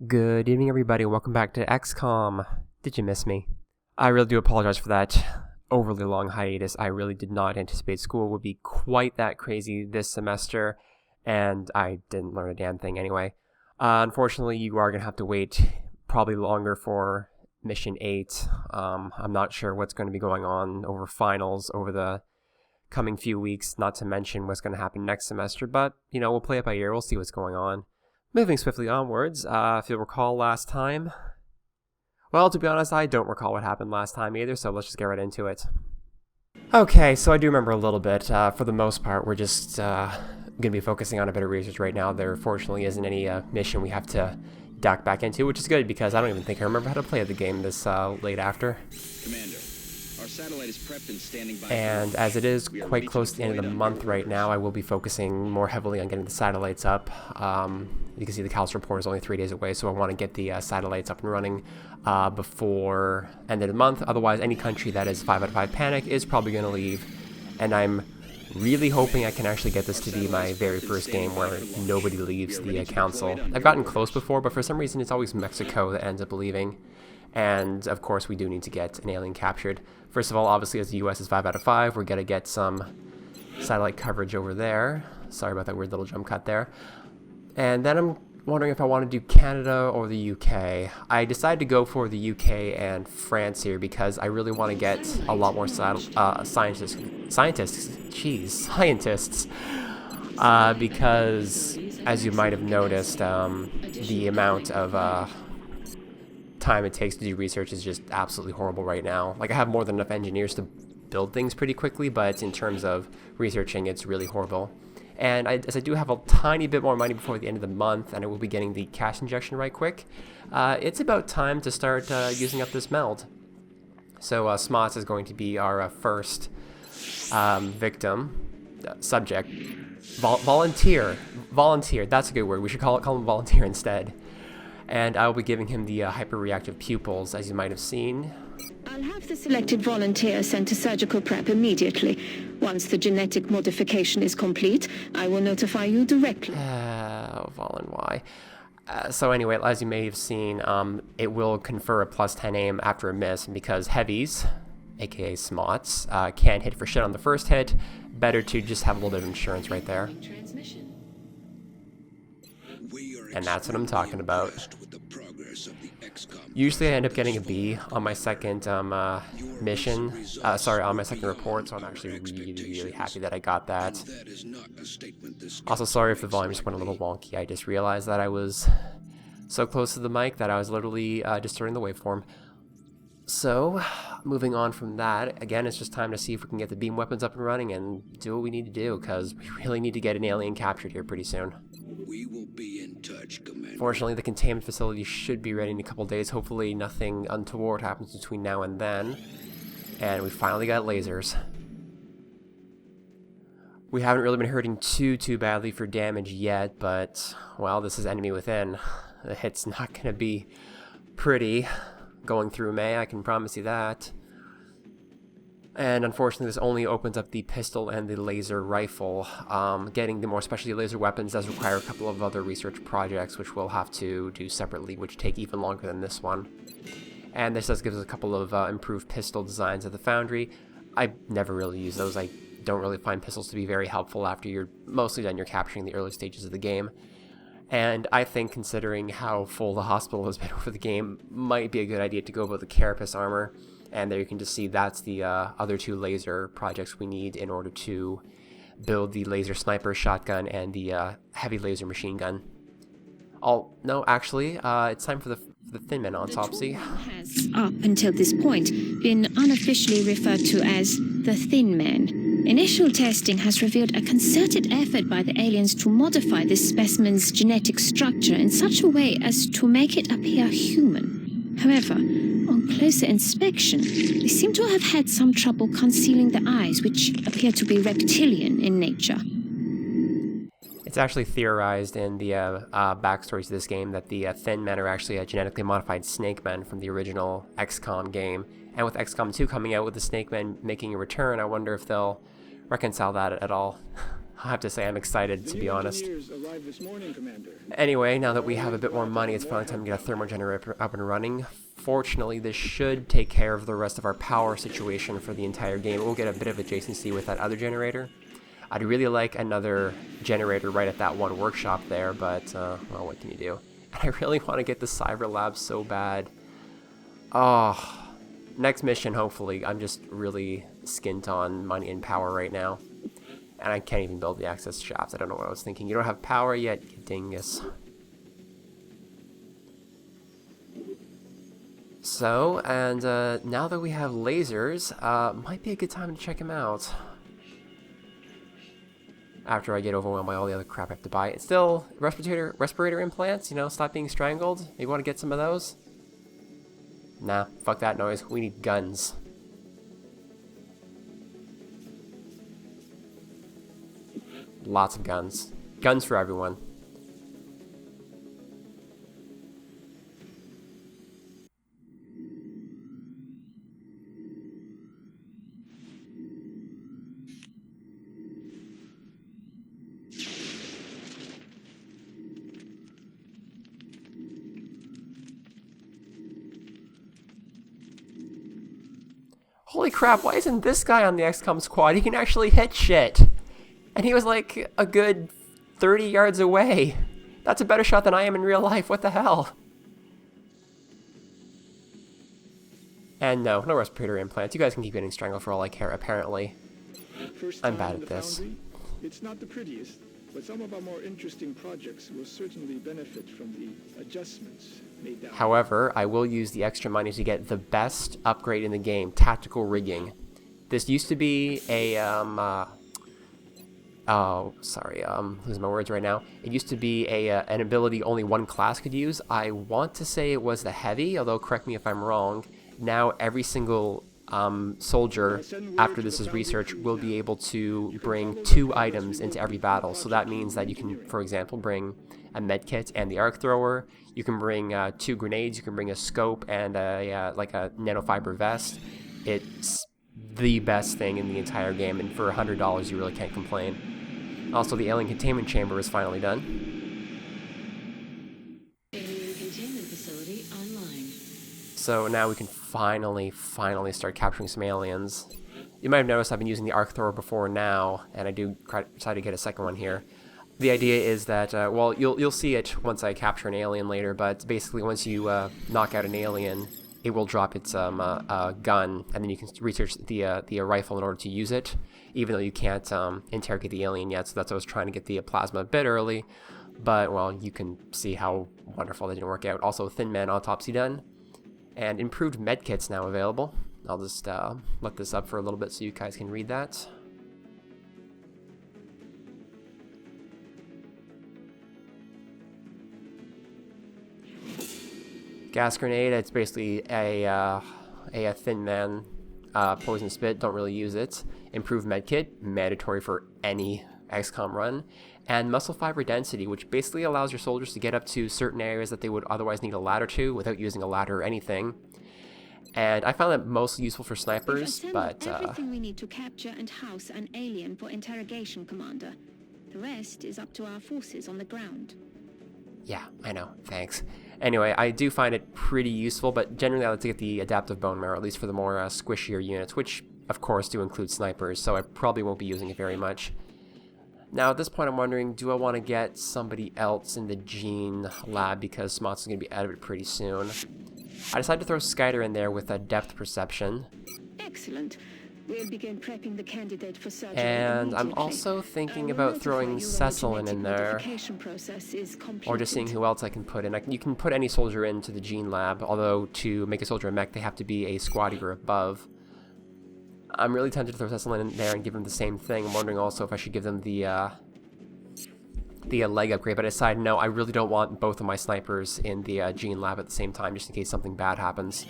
Good evening, everybody. Welcome back to XCOM. Did you miss me? I really do apologize for that overly long hiatus. I really did not anticipate school would be quite that crazy this semester, and I didn't learn a damn thing anyway. Unfortunately, you are going to have to wait probably longer for Mission 8. I'm not sure what's going to be going on over finals over the coming few weeks, not to mention what's going to happen next semester, but, we'll play it by ear. We'll see what's going on. Moving swiftly onwards, if you'll recall last time, well, to be honest, I don't recall what happened last time either, so let's just get right into it. Okay, so I do remember a little bit. For the most part, we're just going to be focusing on a bit of research right now. There fortunately isn't any mission we have to duck back into, which is good because I don't even think I remember how to play the game this late after. Commander, our satellite is prepped and standing by. And as it is quite close to the end of the month right now, I will be focusing more heavily on getting the satellites up. You can see the Cal's report is only 3 days away, so I want to get the satellites up and running before end of the month. Otherwise, any country that is 5 out of 5 panic is probably going to leave. And I'm really hoping I can actually get this to be my very first game where nobody leaves the council. I've gotten close before, but for some reason it's always Mexico that ends up leaving. And of course we do need to get an alien captured. First of all, obviously as the US is 5 out of 5, we're going to get some satellite coverage over there. Sorry about that weird little jump cut there. And then I'm wondering if I want to do Canada or the UK. I decided to go for the UK and France here because I really want to get a lot more scientists, because as you might have noticed, the amount of time it takes to do research is just absolutely horrible right now. Like, I have more than enough engineers to build things pretty quickly, but in terms of researching, it's really horrible. And as I do have a tiny bit more money before the end of the month, and I will be getting the cash injection right quick, it's about time to start using up this meld. So Smots is going to be our first subject. Volunteer, that's a good word. We should call him volunteer instead. And I will be giving him the hyper-reactive pupils, as you might have seen. I'll have the selected volunteer sent to surgical prep immediately. Once the genetic modification is complete, I will notify you directly. Vol and Y. So anyway, as you may have seen, it will confer a plus 10 aim after a miss, because heavies, aka smots, can't hit for shit on the first hit. Better to just have a little bit of insurance right there. And that's what I'm talking about. Usually I end up getting a B on my second mission, on my second report, so I'm actually really happy that I got that. Also, sorry if the volume just went a little wonky. I just realized that I was so close to the mic that I was literally distorting the waveform. So, moving on from that, again, it's just time to see if we can get the beam weapons up and running and do what we need to do, because we really need to get an alien captured here pretty soon. We will be in touch, Commander. Fortunately, the containment facility should be ready in a couple days. Hopefully nothing untoward happens between now and then. And we finally got lasers. We haven't really been hurting too badly for damage yet, but, well, this is Enemy Within. The hit's not going to be pretty going through May, I can promise you that. And unfortunately, this only opens up the pistol and the laser rifle. Getting the more specialty laser weapons does require a couple of other research projects, which we'll have to do separately, which take even longer than this one. And this does give us a couple of improved pistol designs at the Foundry. I never really use those. I don't really find pistols to be very helpful after you're mostly done capturing the early stages of the game. And I think, considering how full the hospital has been over the game, might be a good idea to go with the Carapace armor. And there you can just see that's the other two laser projects we need in order to build the laser sniper shotgun and the heavy laser machine gun. No, actually, it's time for the Thin Man autopsy. The Tall has, up until this point, been unofficially referred to as the Thin Man. Initial testing has revealed a concerted effort by the aliens to modify this specimen's genetic structure in such a way as to make it appear human. However, on closer inspection, they seem to have had some trouble concealing the eyes, which appear to be reptilian in nature. It's actually theorized in the backstory to this game that the Thin Men are actually genetically modified snake men from the original XCOM game. And with XCOM 2 coming out with the snake men making a return, I wonder if they'll reconcile that at all. I have to say I'm excited, to be honest. Engineers arrived this morning, Commander. Anyway, now that we have a bit more money, it's finally time to get a thermal generator up and running. Fortunately, this should take care of the rest of our power situation for the entire game. We'll get a bit of adjacency with that other generator. I'd really like another generator right at that one workshop there, but, well, what can you do? And I really want to get the Cyber Lab so bad. Oh, next mission, hopefully. I'm just really skint on money and power right now. And I can't even build the access shafts. I don't know what I was thinking. You don't have power yet, you dingus. So, and now that we have lasers, might be a good time to check them out. After I get overwhelmed by all the other crap I have to buy. It's still respirator implants, you know, stop being strangled. You want to get some of those? Nah, fuck that noise. We need guns. Lots of guns. Guns for everyone. Holy crap, why isn't this guy on the XCOM squad? He can actually hit shit. And he was like a good 30 yards away. That's a better shot than I am in real life. What the hell? And no respirator implants. You guys can keep getting strangled for all I care, apparently. First I'm time bad in at the this. Foundry. It's not the prettiest, but some of our more interesting projects will certainly benefit from the adjustments made down. However, I will use the extra money to get the best upgrade in the game, tactical rigging. This used to be a, losing my words right now. It used to be an ability only one class could use. I want to say it was the heavy, although correct me if I'm wrong. Now every single soldier, after this is researched, will be able to bring 2 items into every battle. So that means that you can, for example, bring a medkit and the arc thrower. You can bring 2 grenades. You can bring a scope and like a nanofiber vest. It's the best thing in the entire game, and for $100 you really can't complain. Also, the alien containment chamber is finally done. Alien containment facility online. So now we can finally start capturing some aliens. You might have noticed I've been using the arc thrower before now, and I do try to get a second one here. The idea is that, well, you'll see it once I capture an alien later, but basically once you knock out an alien, it will drop its gun, and then you can research the rifle in order to use it, even though you can't interrogate the alien yet. So that's why I was trying to get the plasma a bit early, but, well, you can see how wonderful that didn't work out. Also, Thin Man autopsy done, and improved medkits now available. I'll just let this up for a little bit so you guys can read that. Gas grenade, it's basically a Thin Man poison spit, don't really use it. Improved medkit, mandatory for any XCOM run. And muscle fiber density, which basically allows your soldiers to get up to certain areas that they would otherwise need a ladder to without using a ladder or anything. And I found that mostly useful for snipers, but everything we need to capture and house an alien for interrogation, Commander. The rest is up to our forces on the ground. yeah, I know, thanks. Anyway, I do find it pretty useful, but generally I like to get the adaptive bone marrow, at least for the more squishier units, which of course do include snipers, so I probably won't be using it very much. Now at this point I'm wondering, do I want to get somebody else in the gene lab because Smots is going to be out of it pretty soon. I decided to throw Skyder in there with a depth perception. Excellent. We'll begin prepping the candidate for surgery And I'm immediately. also thinking We'll about notify throwing you when the Cecilin in genetic there, modification process is completed. or just seeing who else I can put in. You can put any soldier into the gene lab, although to make a soldier a mech they have to be a squad or above. I'm really tempted to throw Cecilin in there and give them the same thing. I'm wondering also if I should give them the leg upgrade, but I decided no, I really don't want both of my snipers in the gene lab at the same time, just in case something bad happens.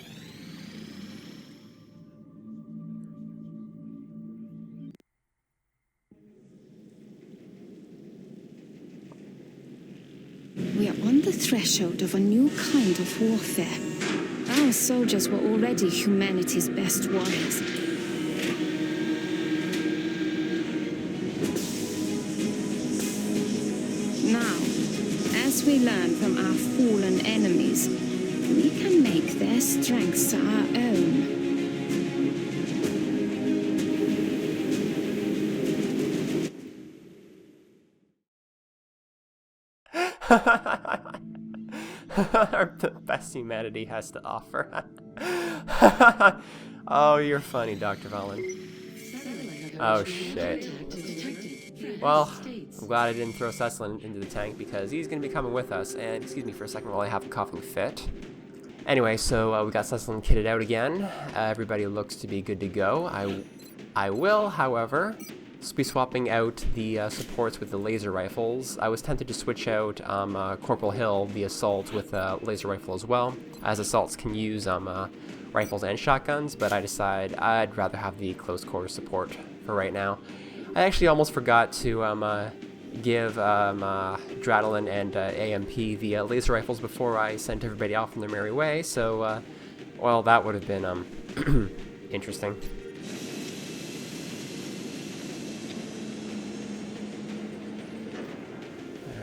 We are on the threshold of a new kind of warfare. Our soldiers were already humanity's best warriors. we learn from our fallen enemies, we can make their strengths our own. The best humanity has to offer. Oh, you're funny, Dr. Valen. Oh, shit. Well, I'm glad I didn't throw Cecilin into the tank because he's going to be coming with us. And excuse me for a second while I have a coughing fit. Anyway, so we got Cecilin kitted out again. Everybody looks to be good to go. I will, however, be swapping out the supports with the laser rifles. I was tempted to switch out Corporal Hill, the assault, with a laser rifle as well, as assaults can use rifles and shotguns, but I decided I'd rather have the close quarter support for right now. I actually almost forgot to give Dradlin and AMP the laser rifles before I sent everybody off on their merry way, so, well, that would have been interesting.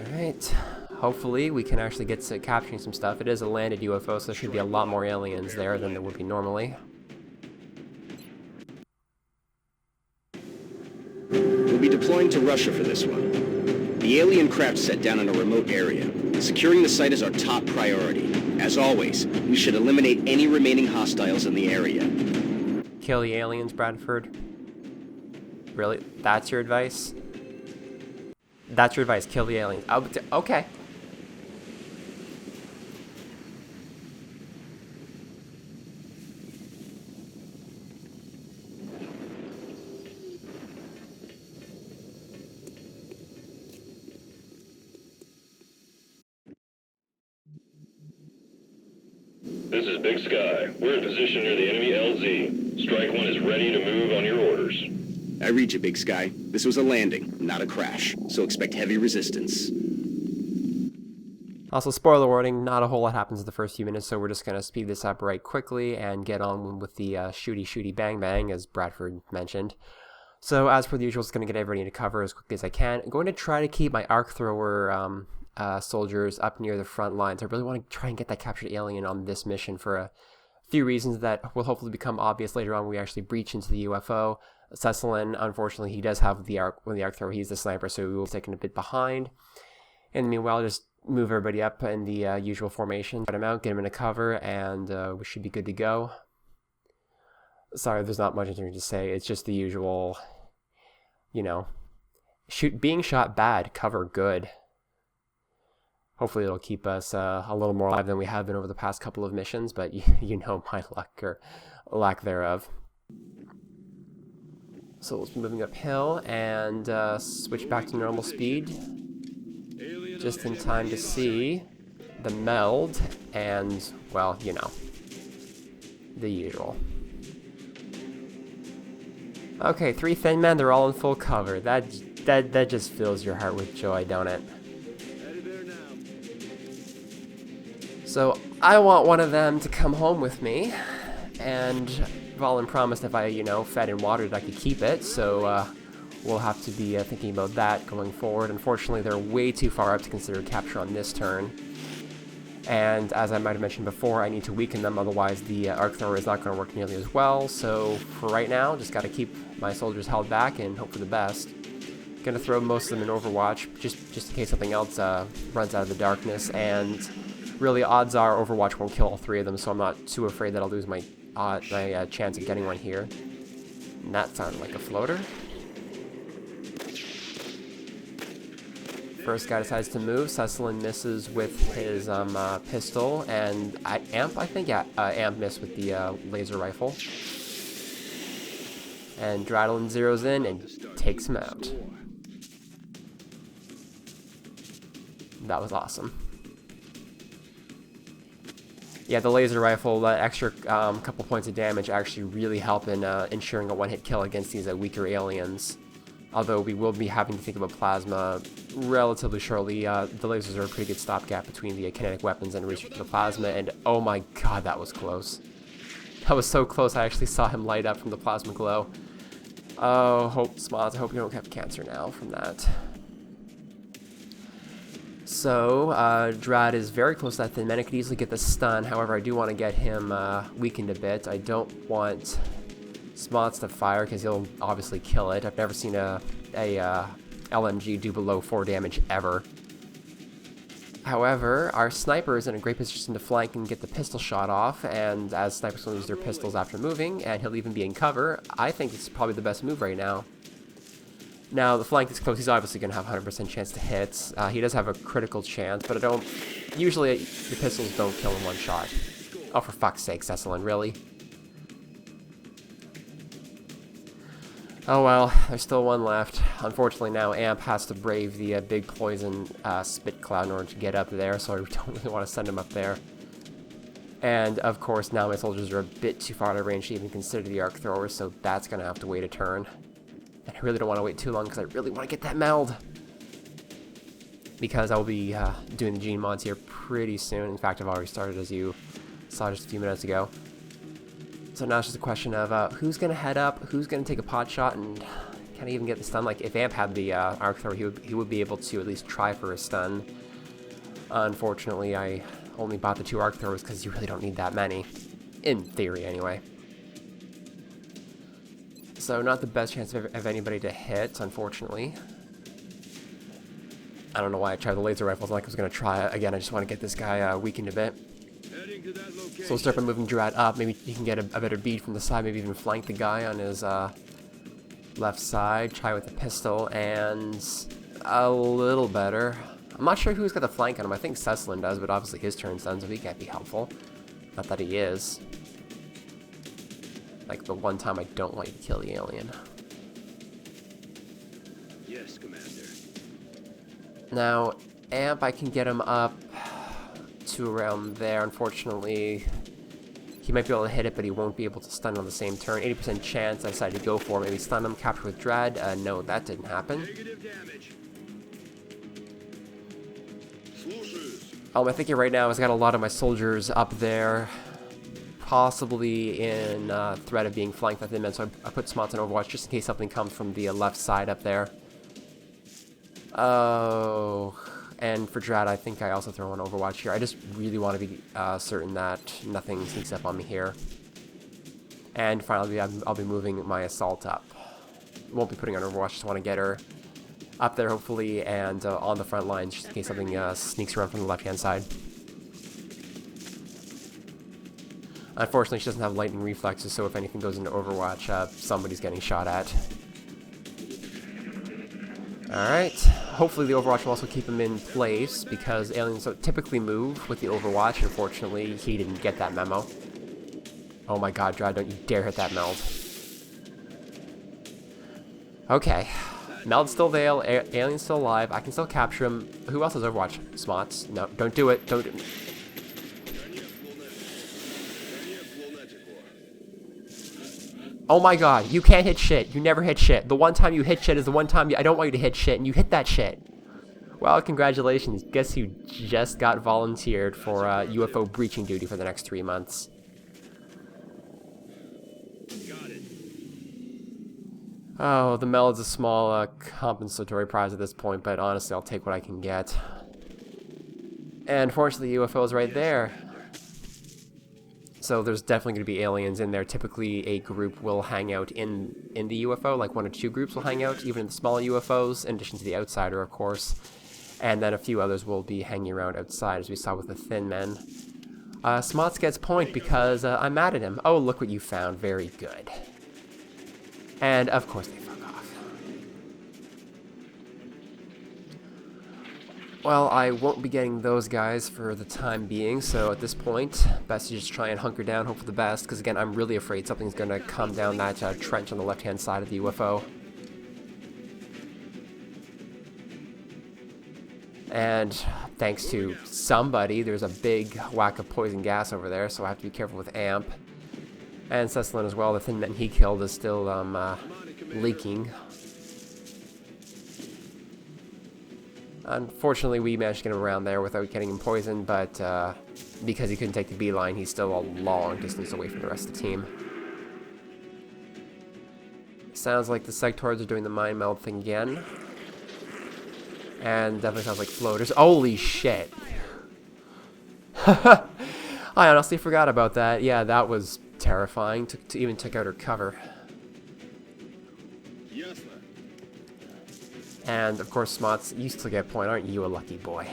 Alright, hopefully we can actually get to capturing some stuff. It is a landed UFO, so there should be a lot more aliens there than there would be normally. We'll be deploying to Russia for this one. The alien craft set down in a remote area. Securing the site is our top priority. As always, we should eliminate any remaining hostiles in the area. Kill the aliens, Bradford? Really? That's your advice? That's your advice, kill the aliens. Oh, okay. This is Big Sky. We're in position near the enemy LZ. Strike One is ready to move on your orders. I read you, Big Sky. This was a landing, not a crash, so expect heavy resistance. Also, spoiler warning, not a whole lot happens in the first few minutes, so we're just going to speed this up right quickly and get on with the shooty bang bang, as Bradford mentioned. So, as per the usual, it's going to get everybody into cover as quickly as I can. I'm going to try to keep my arc thrower soldiers up near the front lines. I really want to try and get that captured alien on this mission for a few reasons that will hopefully become obvious later on when we actually breach into the UFO. Cecilin, unfortunately, he does have the arc thrower. He's the sniper, so we will be taken a bit behind. And meanwhile, just move everybody up in the usual formation. Put him out, get him into cover, and we should be good to go. Sorry, there's not much to say. It's just the usual, you know, being shot bad, cover good. Hopefully it'll keep us a little more alive than we have been over the past couple of missions, but you know my luck or lack thereof. So let's be moving uphill and switch back to normal speed. Just in time to see the meld and, well, you know, the usual. Okay, 3 thin men, they're all in full cover. That just fills your heart with joy, don't it? So I want one of them to come home with me, and Valen promised if I, fed and watered, I could keep it, so we'll have to be thinking about that going forward. Unfortunately, they're way too far up to consider capture on this turn, and as I might have mentioned before, I need to weaken them, otherwise the arc thrower is not going to work nearly as well. So for right now, just got to keep my soldiers held back and hope for the best. Gonna throw most of them in Overwatch, just in case something else runs out of the darkness, and really odds are Overwatch won't kill all 3 of them, so I'm not too afraid that I'll lose my chance of getting one here. And that sounded like a floater. First guy decides to move. Cecilin misses with his pistol, and Amp, I think, Amp missed with the laser rifle. And Dradlin zeroes in and takes him out. That was awesome. Yeah, the laser rifle, that extra couple points of damage actually really help in ensuring a one-hit kill against these weaker aliens. Although we will be having to think about plasma relatively shortly. The lasers are a pretty good stopgap between the kinetic weapons and research of the plasma, and oh my god, that was close. That was so close, I actually saw him light up from the plasma glow. Oh, Smods, I hope you don't have cancer now from that. So, Drad is very close to that thin man. I could easily get the stun. However, I do want to get him weakened a bit. I don't want Smots to fire because he'll obviously kill it. I've never seen a LMG do below 4 damage ever. However, our sniper is in a great position to flank and get the pistol shot off, and as snipers will use their pistols after moving, and he'll even be in cover, I think it's probably the best move right now. Now, the flank is close, he's obviously going to have 100% chance to hit. He does have a critical chance, but usually the pistols don't kill in one shot. Oh, for fuck's sake, Cecilin, really? Oh well, there's still one left. Unfortunately now Amp has to brave the big poison spit cloud in order to get up there, so I don't really want to send him up there. And of course now my soldiers are a bit too far out of range to even consider the arc throwers, so that's going to have to wait a turn. And I really don't want to wait too long because I really want to get that meld. Because I'll be doing the gene mods here pretty soon. In fact, I've already started, as you saw just a few minutes ago. So now it's just a question of who's going to head up, who's going to take a pot shot, and can I even get the stun? Like, if Amp had the arc thrower, he would be able to at least try for a stun. Unfortunately, I only bought the 2 arc throwers because you really don't need that many. In theory, anyway. So not the best chance of anybody to hit, unfortunately. I don't know why I tried the laser rifles like I was going to try it. Again, I just want to get this guy weakened a bit. So we'll start by moving Drad up. Maybe you can get a better bead from the side. Maybe even flank the guy on his left side. Try with the pistol, and a little better. I'm not sure who's got the flank on him. I think Cecilin does, but obviously his turn's done, so he can't be helpful. Not that he is. Like the one time I don't want you to kill the alien. Yes, Commander. Now, Amp, I can get him up to around there. Unfortunately, he might be able to hit it, but he won't be able to stun on the same turn. 80% chance I decided to go for maybe stun him, capture with Dread. No, that didn't happen. Negative damage. I'm thinking right now is I got a lot of my soldiers up there, possibly in threat of being flanked by thin men, so I put Smots on Overwatch just in case something comes from the left side up there. Oh, and for Drad, I think I also throw on Overwatch here. I just really want to be certain that nothing sneaks up on me here. And finally, I'll be moving my Assault up. Won't be putting on Overwatch, just want to get her up there, hopefully, and on the front lines, just in case something sneaks around from the left-hand side. Unfortunately, she doesn't have lightning reflexes, so if anything goes into Overwatch, somebody's getting shot at. Alright, hopefully the Overwatch will also keep him in place, because aliens don't typically move with the Overwatch. Unfortunately, he didn't get that memo. Oh my god, Drad, don't you dare hit that meld. Okay. Meld's still there, alien's still alive, I can still capture him. Who else has Overwatch? Smots? No, don't do it, don't do it. Oh my god, you can't hit shit. You never hit shit. The one time you hit shit is the one time I don't want you to hit shit, and you hit that shit. Well, congratulations. Guess who just got volunteered for UFO breaching duty for the next 3 months. Oh, the meld's a small compensatory prize at this point, but honestly, I'll take what I can get. And fortunately, the UFO is right there. So there's definitely going to be aliens in there. Typically, a group will hang out in the UFO, like 1 or 2 groups will hang out, even in the smaller UFOs, in addition to the Outsider, of course. And then a few others will be hanging around outside, as we saw with the Thin Men. Smots gets point because I'm mad at him. Oh, look what you found. Very good. And, of course, they fuck off. Well, I won't be getting those guys for the time being, so at this point, best to just try and hunker down, hope for the best, because again, I'm really afraid something's going to come down that trench on the left-hand side of the UFO. And thanks to somebody, there's a big whack of poison gas over there, so I have to be careful with Amp. And Cecilin as well, the Thin Men he killed is still leaking. Unfortunately, we managed to get him around there without getting him poisoned, but because he couldn't take the beeline, he's still a long distance away from the rest of the team. Sounds like the Sectoids are doing the mind meld thing again. And definitely sounds like floaters. Holy shit. I honestly forgot about that. Yeah, that was terrifying. To even took out her cover. And of course, Smots, you still get a point. Aren't you a lucky boy?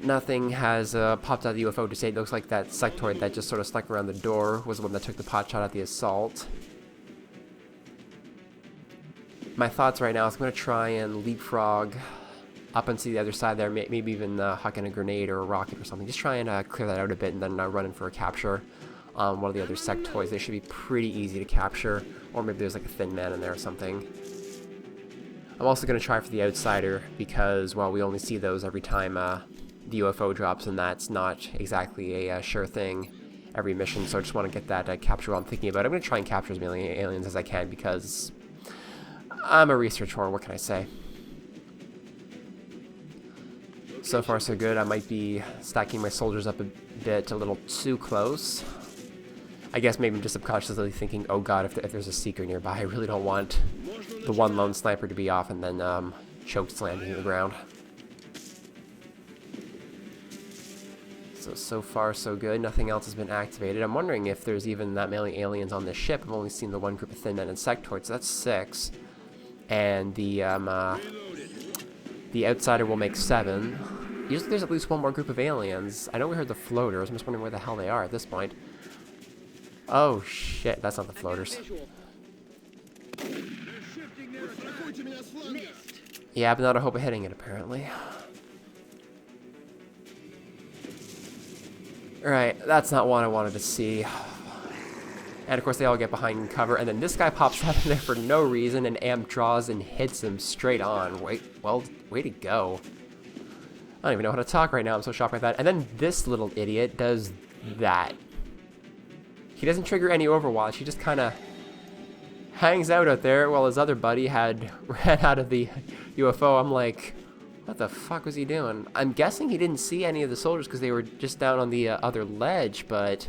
Nothing has popped out of the UFO to say. It looks like that sectoid that just sort of stuck around the door was the one that took the pot shot at the assault. My thoughts right now is I'm going to try and leapfrog up onto the other side there, maybe even huck in a grenade or a rocket or something. Just try and clear that out a bit and then run in for a capture on one of the other sectoids. They should be pretty easy to capture, or maybe there's like a thin man in there or something. I'm also going to try for the outsider because, well, we only see those every time the UFO drops, and that's not exactly a sure thing every mission, so I just want to get that capture while I'm thinking about it. I'm going to try and capture as many aliens as I can because I'm a research whore, what can I say? So far so good. I might be stacking my soldiers up a bit a little too close. I guess maybe I'm just subconsciously thinking, oh god, if there's a seeker nearby, I really don't want the one lone sniper to be off and then choke slamming to the ground. So far so good. Nothing else has been activated. I'm wondering if there's even that many aliens on this ship. I've only seen the one group of thin men and sectoids, so that's 6. And the outsider will make 7. Usually there's at least one more group of aliens. I know we heard the floaters. I'm just wondering where the hell they are at this point. Oh shit, that's not the floaters. Yeah, but not a hope of hitting it apparently. Alright, that's not what I wanted to see. And of course they all get behind cover, and then this guy pops out of there for no reason, and Am draws and hits him straight on. Well, way to go. I don't even know how to talk right now, I'm so shocked by that. And then this little idiot does that. He doesn't trigger any overwatch, he just kind of hangs out there while his other buddy had ran out of the UFO. I'm like, what the fuck was he doing? I'm guessing he didn't see any of the soldiers because they were just down on the other ledge, but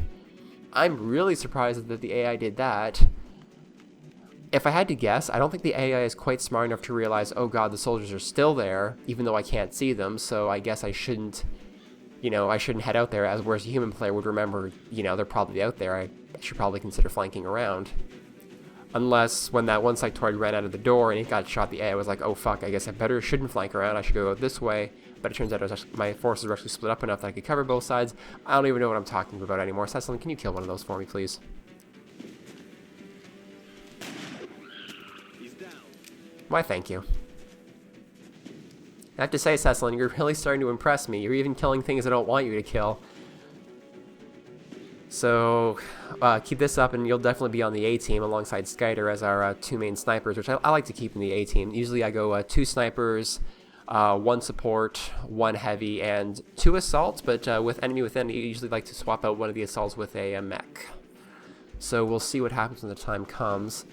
I'm really surprised that the AI did that. If I had to guess, I don't think the AI is quite smart enough to realize, oh god, the soldiers are still there, even though I can't see them, so I guess I shouldn't, I shouldn't head out there, whereas a human player would remember, they're probably out there. I should probably consider flanking around. Unless, when that one sectoid ran out of the door and it got shot, the AI was like, oh fuck, I guess I shouldn't flank around, I should go this way. But it turns out my forces were actually split up enough that I could cover both sides. I don't even know what I'm talking about anymore. Cecilin, can you kill one of those for me, please? He's down. Why, thank you. I have to say, Cecilin, you're really starting to impress me. You're even killing things I don't want you to kill. So, keep this up and you'll definitely be on the A-team alongside Skyder as our 2 main snipers, which I like to keep in the A-team. Usually I go 2 snipers, 1 support, 1 heavy, and 2 assaults, but with enemy within, you usually like to swap out one of the assaults with a mech. So we'll see what happens when the time comes.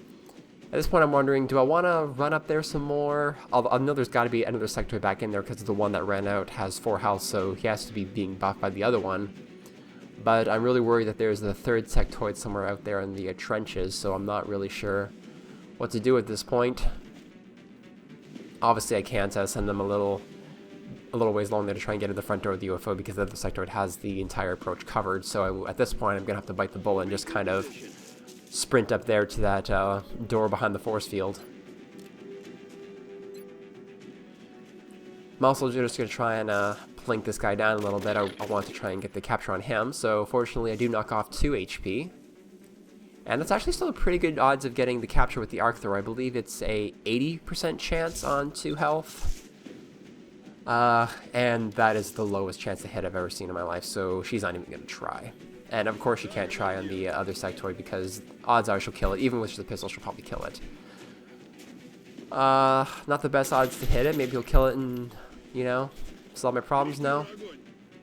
At this point I'm wondering, do I want to run up there some more? I know there's got to be another sectoid back in there because the one that ran out has 4 health, so he has to be being buffed by the other one. But I'm really worried that there's the 3rd sectoid somewhere out there in the trenches, so I'm not really sure what to do at this point. Obviously I can't send them a little ways along there to try and get to the front door of the UFO because the other sectoid has the entire approach covered, so at this point I'm going to have to bite the bullet and just kind of sprint up there to that door behind the force field. I'm also just going to try and plink this guy down a little bit. I want to try and get the capture on him, so fortunately I do knock off 2 HP. And that's actually still a pretty good odds of getting the capture with the arc thrower. I believe it's a 80% chance on 2 health. And that is the lowest chance to hit I've ever seen in my life, so she's not even going to try. And of course she can't try on the other sectoid because odds are she'll kill it. Even with just the pistol, she'll probably kill it. Not the best odds to hit it. Maybe he'll kill it and, solve my problems. No,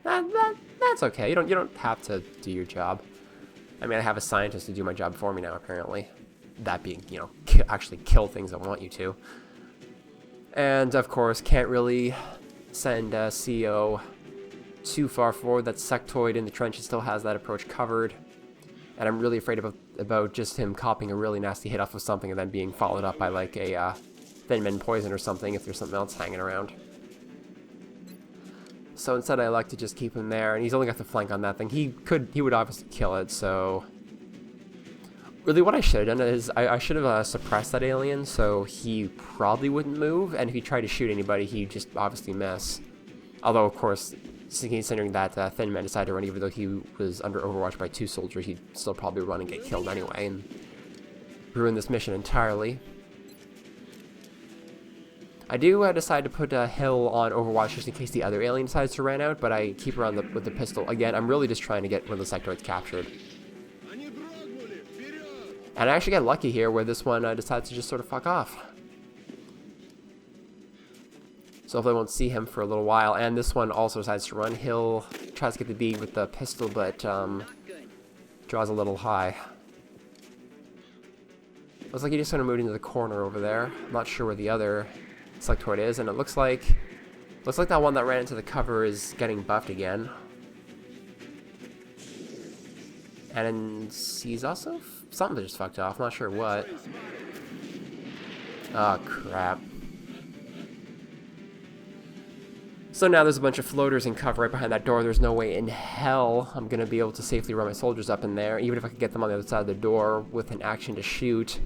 that's okay. You don't have to do your job. I mean, I have a scientist to do my job for me now, apparently. That being, actually kill things I want you to. And of course, can't really send CEO too far forward. That sectoid in the trenches still has that approach covered. And I'm really afraid about just him copying a really nasty hit off of something and then being followed up by like a thin men poison or something if there's something else hanging around. So instead I like to just keep him there, and he's only got the flank on that thing. He would obviously kill it, so... Really what I should have done is I should have suppressed that alien so he probably wouldn't move, and if he tried to shoot anybody he'd just obviously miss. Although of course, considering that thin man decided to run, even though he was under overwatch by 2 soldiers, he'd still probably run and get killed anyway, and ruin this mission entirely. I do decide to put Hill on Overwatch just in case the other alien decides to run out, but I keep her on with the pistol. Again, I'm really just trying to get one of the sectoids captured. And I actually get lucky here where this one decides to just sort of fuck off. So hopefully I won't see him for a little while. And this one also decides to run. Hill tries to get the bead with the pistol, but draws a little high. Looks like he just sort of moved into the corner over there. I'm not sure where the other sectoid is, and it looks like that one that ran into the cover is getting buffed again. And he's also something just fucked off. I'm not sure what. Oh crap. So now there's a bunch of floaters in cover right behind that door. There's no way in hell I'm gonna be able to safely run my soldiers up in there, even if I could get them on the other side of the door with an action to shoot.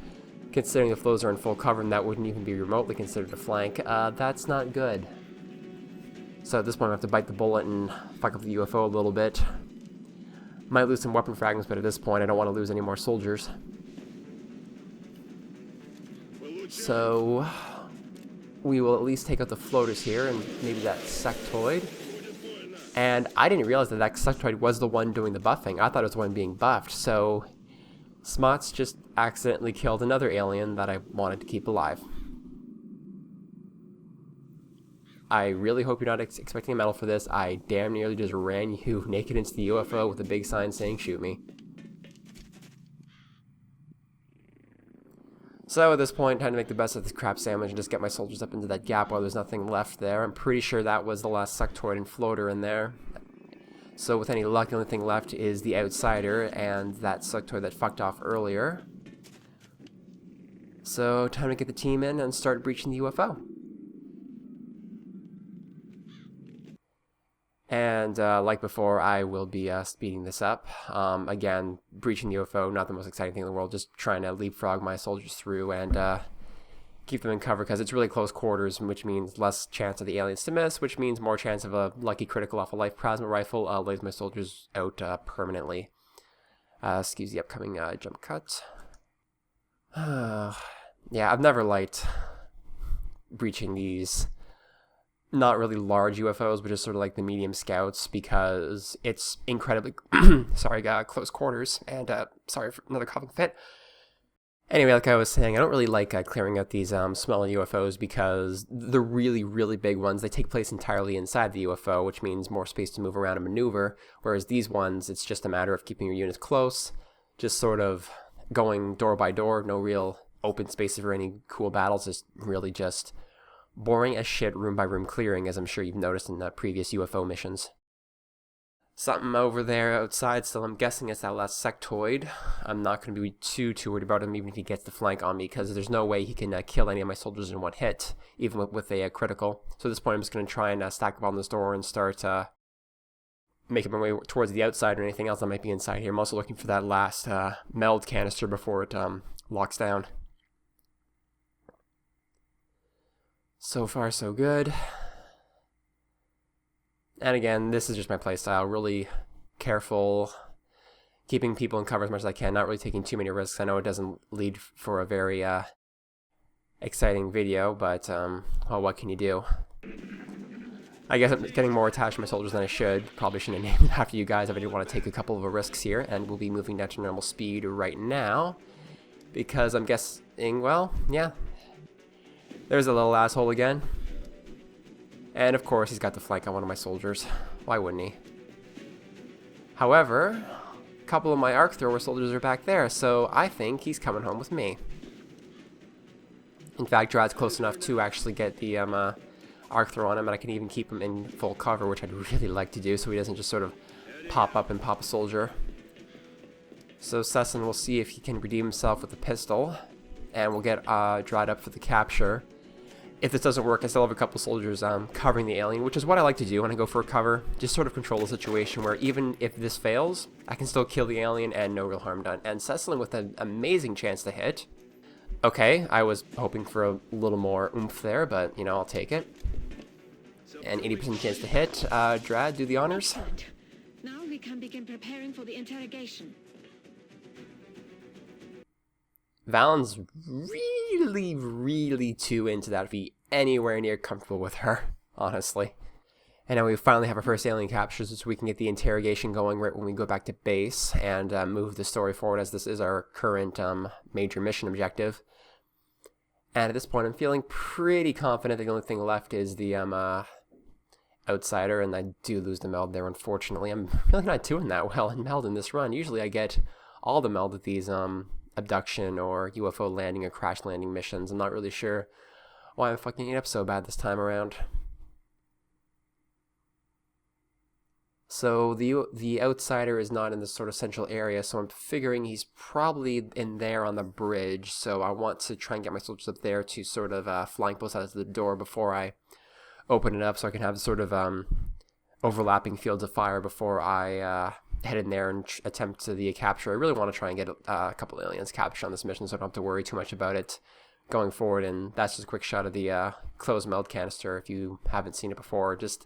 Considering the flows are in full cover, and that wouldn't even be remotely considered a flank, that's not good. So at this point I have to bite the bullet and fuck up the UFO a little bit. Might lose some weapon fragments, but at this point I don't want to lose any more soldiers. So we will at least take out the floaters here and maybe that sectoid. And I didn't realize that that sectoid was the one doing the buffing. I thought it was the one being buffed, so Smots just accidentally killed another alien that I wanted to keep alive. I really hope you're not expecting a medal for this. I damn nearly just ran you naked into the UFO with a big sign saying shoot me. So at this point, time to make the best of this crap sandwich and just get my soldiers up into that gap while there's nothing left there. I'm pretty sure that was the last sectoid and floater in there. So with any luck, the only thing left is the outsider and that sectoid that fucked off earlier. So time to get the team in and start breaching the UFO. And like before, I will be speeding this up. Again, breaching the UFO, not the most exciting thing in the world, just trying to leapfrog my soldiers through and keep them in cover, because it's really close quarters, which means less chance of the aliens to miss, which means more chance of a lucky critical off a life plasma rifle lays my soldiers out permanently. Excuse the upcoming jump cut. Yeah, I've never liked breaching these not really large UFOs, but just sort of like the medium scouts, because it's incredibly sorry, close quarters, and sorry for another coughing fit. Anyway, like I was saying, I don't really like clearing out these smaller UFOs, because the really, really big ones, they take place entirely inside the UFO, which means more space to move around and maneuver, whereas these ones, it's just a matter of keeping your units close, just sort of going door by door, no real open spaces for any cool battles, it's really just boring as shit room by room clearing, as I'm sure you've noticed in the previous UFO missions. Something over there outside, so I'm guessing it's that last sectoid. I'm not going to be too worried about him, even if he gets the flank on me, because there's no way he can kill any of my soldiers in one hit, even with a critical. So at this point, I'm just going to try and stack up on this door and start making my way towards the outside or anything else that might be inside here. I'm also looking for that last meld canister before it locks down. So far, so good. And again, this is just my playstyle. Really careful, keeping people in cover as much as I can, not really taking too many risks. I know it doesn't lead for a very exciting video, but well, what can you do? I guess I'm getting more attached to my soldiers than I should. Probably shouldn't have named it after you guys. I didn't want to take a couple of risks here, and we'll be moving down to normal speed right now, because I'm guessing, well, yeah. There's a little asshole again. And of course, he's got the flank on one of my soldiers. Why wouldn't he? However, a couple of my arc thrower soldiers are back there, so I think he's coming home with me. In fact, Drad's close enough to actually get the arc throw on him, and I can even keep him in full cover, which I'd really like to do, so he doesn't just sort of pop up and pop a soldier. So Sesson will see if he can redeem himself with the pistol, and we'll get Drad up for the capture. if this doesn't work, I still have a couple soldiers covering the alien, which is what I like to do when I go for a cover. Just sort of control the situation where even if this fails, I can still kill the alien and no real harm done. And Cecilin with an amazing chance to hit. Okay, I was hoping for a little more oomph there, but, you know, I'll take it. And 80% chance to hit. Drad, do the honors. Excellent. Now we can begin preparing for the interrogation. Valen's really, really too into that to be anywhere near comfortable with her, honestly. And now we finally have our first alien captures, so we can get the interrogation going right when we go back to base and move the story forward, as this is our current major mission objective. And at this point, I'm feeling pretty confident the only thing left is the outsider, and I do lose the meld there, unfortunately. I'm really not doing that well in meld in this run. Usually I get all the meld at these abduction or UFO landing or crash landing missions. I'm not really sure why I'm fucking it up so bad this time around. So the outsider is not in this sort of central area, so I'm figuring he's probably in there on the bridge. So I want to try and get my soldiers up there to sort of flank both sides of the door before I open it up, so I can have sort of overlapping fields of fire before I head in there and attempt the capture. I really want to try and get a couple aliens captured on this mission, so I don't have to worry too much about it going forward. And that's just a quick shot of the closed meld canister if you haven't seen it before. Just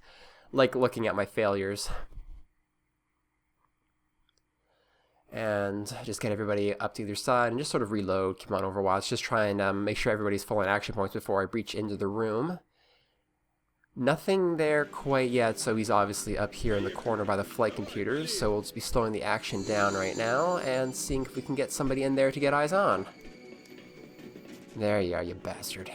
like looking at my failures. And just get everybody up to either side and just sort of reload, keep on Overwatch, just try and make sure everybody's full on action points before I breach into the room. Nothing there quite yet, so he's obviously up here in the corner by the flight computers, so we'll just be slowing the action down right now and seeing if we can get somebody in there to get eyes on. There you are, you bastard.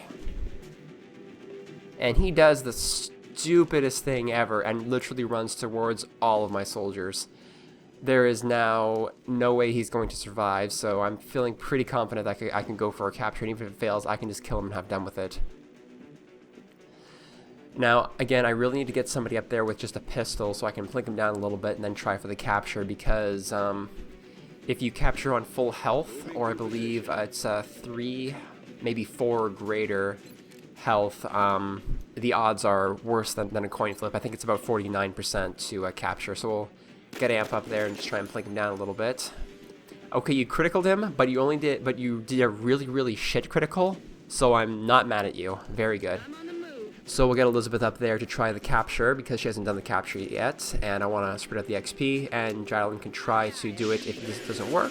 And he does the stupidest thing ever and literally runs towards all of my soldiers. There is now no way he's going to survive, so I'm feeling pretty confident that I can go for a capture, and even if it fails, I can just kill him and have done with it. Now, again, I really need to get somebody up there with just a pistol so I can flick him down a little bit and then try for the capture, because if you capture on full health, or I believe it's 3, maybe 4 or greater health, the odds are worse than a coin flip. I think it's about 49% to capture, so we'll get Amp up there and just try and flick him down a little bit. Okay, you criticaled him, but you did a really, really shit critical, so I'm not mad at you. Very good. So we'll get Elizabeth up there to try the capture, because she hasn't done the capture yet, and I want to spread out the XP, and Jadlin can try to do it if this doesn't work.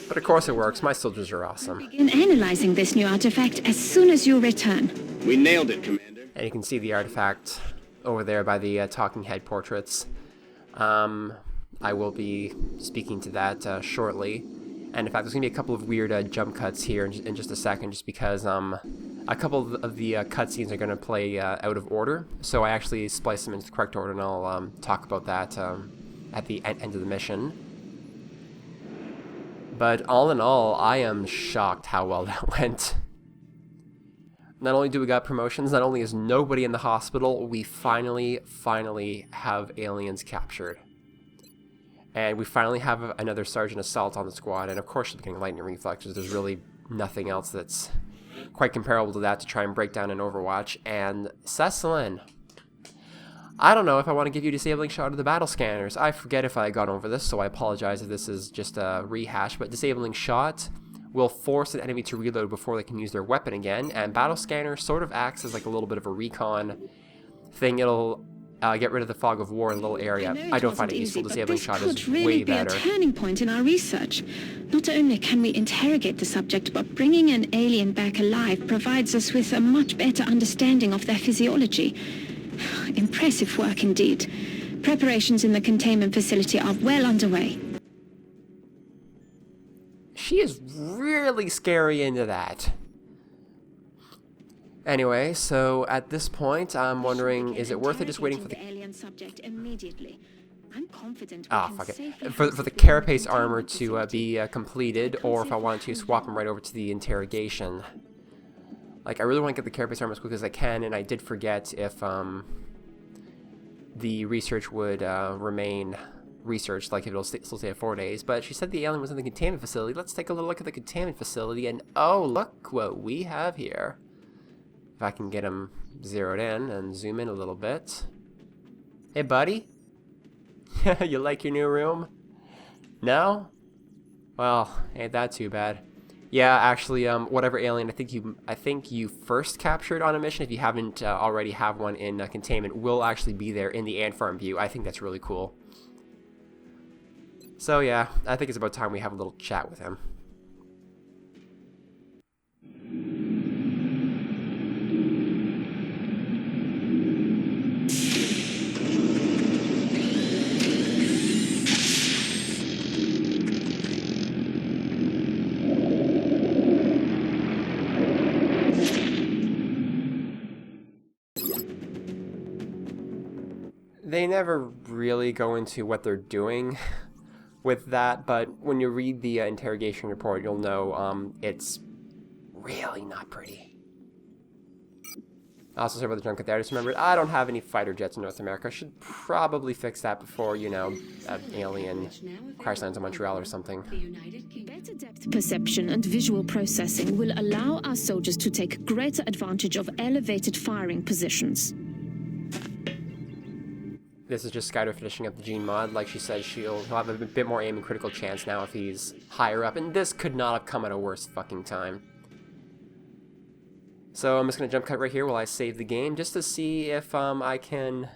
But of course it works. My soldiers are awesome. Begin analyzing this new artifact as soon as you return. We nailed it, Commander. And you can see the artifact over there by the talking head portraits. I will be speaking to that shortly. And in fact, there's going to be a couple of weird jump cuts here in just a second, just because a couple of the cutscenes are going to play out of order. So I actually spliced them into the correct order, and I'll talk about that at the end of the mission. But all in all, I am shocked how well that went. Not only do we got promotions, not only is nobody in the hospital, we finally have aliens captured. And we finally have another Sergeant Assault on the squad, and of course she's getting lightning reflexes. There's really nothing else that's quite comparable to that to try and break down an Overwatch. And Cecilin, I don't know if I want to give you disabling shot of the battle scanners. I forget if I had gone over this, so I apologize if this is just a rehash, but disabling shot will force an enemy to reload before they can use their weapon again, and battle scanner sort of acts as like a little bit of a recon thing. It'll get rid of the fog of war in a little area. I don't find it useful. Disabling shot is way better. This could really be a turning point in our research. Not only can we interrogate the subject, but bringing an alien back alive provides us with a much better understanding of their physiology. Impressive work indeed. Preparations in the containment facility are well underway. She is really scary into that. Anyway, so at this point, I'm wondering, is it worth it just waiting for the alien subject immediately? I'm confident fuck it. For the carapace armor to be completed, or if I want to swap him right over to the interrogation. Like, I really want to get the carapace armor as quick as I can, and I did forget if the research would remain researched, like if it'll still stay at 4 days. But she said the alien was in the containment facility. Let's take a little look at the containment facility, and oh, look what we have here. If I can get him zeroed in and zoom in a little bit. Hey, buddy. You like your new room? No? Well, ain't that too bad. Yeah, actually, whatever alien I think you first captured on a mission, if you haven't already have one in containment, will actually be there in the ant farm view. I think that's really cool. So yeah, I think it's about time we have a little chat with him. They never really go into what they're doing with that, but when you read the interrogation report, you'll know it's really not pretty. Also, sorry about the junk there. I just remembered I don't have any fighter jets in North America. I should probably fix that before, you know, an alien crash lands in Montreal or something. Better depth perception and visual processing will allow our soldiers to take greater advantage of elevated firing positions. This is just Skyder finishing up the gene mod. Like she said, he'll have a bit more aim and critical chance now if he's higher up, and this could not have come at a worse fucking time. So I'm just going to jump cut right here while I save the game, just to see if I can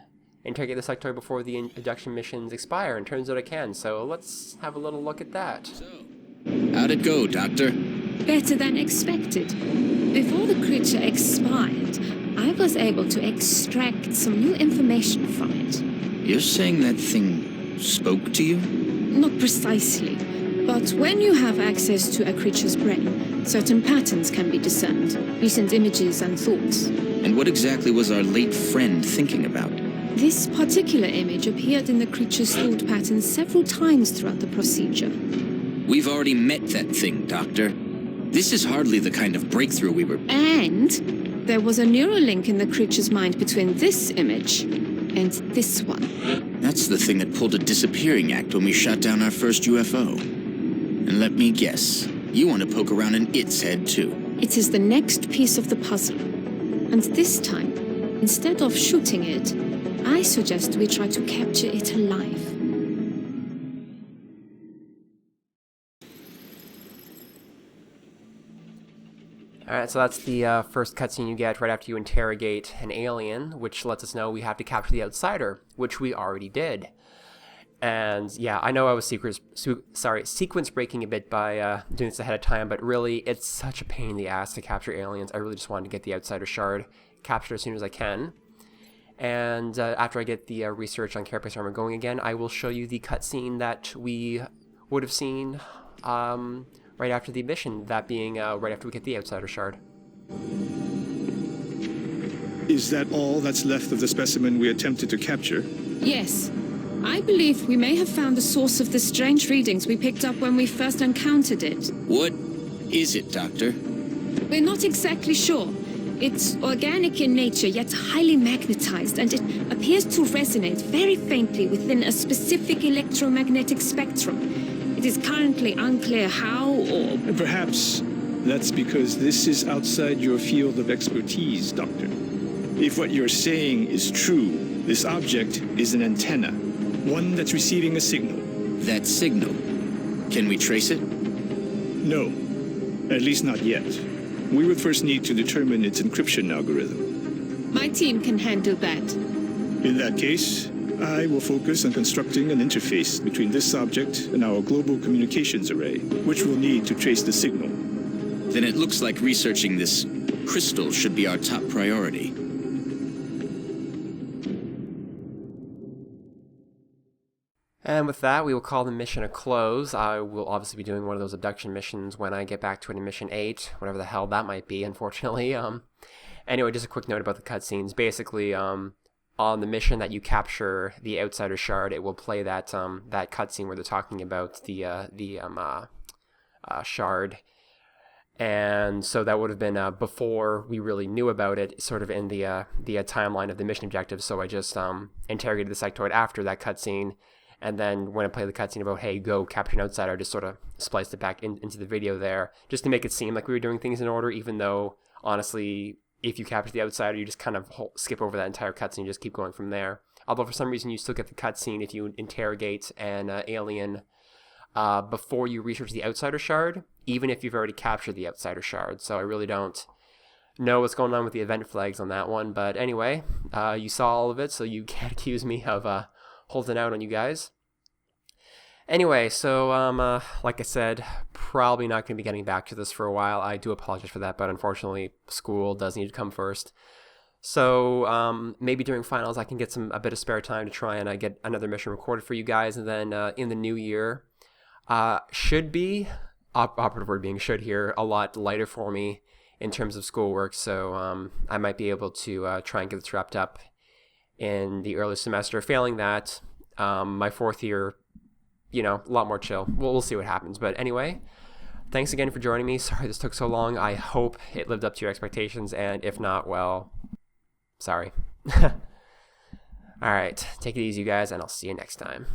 interrogate the sectoid before the abduction missions expire, and turns out I can, so let's have a little look at that. So, how'd it go, Doctor? Better than expected. Before the creature expired, I was able to extract some new information from it. You're saying that thing spoke to you? Not precisely, but when you have access to a creature's brain, certain patterns can be discerned, recent images and thoughts. And what exactly was our late friend thinking about? This particular image appeared in the creature's thought patterns several times throughout the procedure. We've already met that thing, Doctor. This is hardly the kind of breakthrough we were... And there was a neural link in the creature's mind between this image and this one. That's the thing that pulled a disappearing act when we shot down our first UFO. And let me guess, you want to poke around in its head too. It is the next piece of the puzzle. And this time, instead of shooting it, I suggest we try to capture it alive. Alright, so that's the first cutscene you get right after you interrogate an alien, which lets us know we have to capture the outsider, which we already did. And yeah, I know I was sequence breaking a bit by doing this ahead of time, but really, it's such a pain in the ass to capture aliens. I really just wanted to get the outsider shard captured as soon as I can. And after I get the research on Carapace Armor going again, I will show you the cutscene that we would have seen right after the mission, that being right after we get the outsider shard. Is that all that's left of the specimen we attempted to capture? Yes. I believe we may have found the source of the strange readings we picked up when we first encountered it. What is it, Doctor? We're not exactly sure. It's organic in nature, yet highly magnetized, and it appears to resonate very faintly within a specific electromagnetic spectrum. It is currently unclear how or... Perhaps that's because this is outside your field of expertise, Doctor. If what you're saying is true, this object is an antenna, one that's receiving a signal. That signal. Can we trace it? No, at least not yet. We would first need to determine its encryption algorithm. My team can handle that. In that case, I will focus on constructing an interface between this object and our global communications array, which we'll need to trace the signal. Then it looks like researching this crystal should be our top priority. And with that, we will call the mission a close. I will obviously be doing one of those abduction missions when I get back to it in Mission 8, whatever the hell that might be, unfortunately. Anyway, just a quick note about the cutscenes. Basically, on the mission that you capture the Outsider Shard, it will play that that cutscene where they're talking about the shard. And so that would have been before we really knew about it, sort of in the timeline of the mission objectives. So I just interrogated the sectoid after that cutscene. And then when I play the cutscene about, hey, go capture an outsider, I just sort of spliced it back into the video there, just to make it seem like we were doing things in order, even though, honestly, if you capture the Outsider, you just kind of skip over that entire cutscene and just keep going from there. Although for some reason you still get the cutscene if you interrogate an alien before you research the Outsider Shard, even if you've already captured the Outsider Shard. So I really don't know what's going on with the event flags on that one. But anyway, you saw all of it, so you can't accuse me of holding out on you guys. Anyway, so like I said, probably not going to be getting back to this for a while. I do apologize for that, but unfortunately, school does need to come first. So maybe during finals, I can get a bit of spare time to try and get another mission recorded for you guys. And then in the new year, should be, operative word being should here, a lot lighter for me in terms of schoolwork. So I might be able to try and get this wrapped up in the early semester. Failing that, my fourth year, a lot more chill. We'll see what happens. But anyway, thanks again for joining me. Sorry this took so long. I hope it lived up to your expectations. And if not, well, sorry. All right. Take it easy, you guys, and I'll see you next time.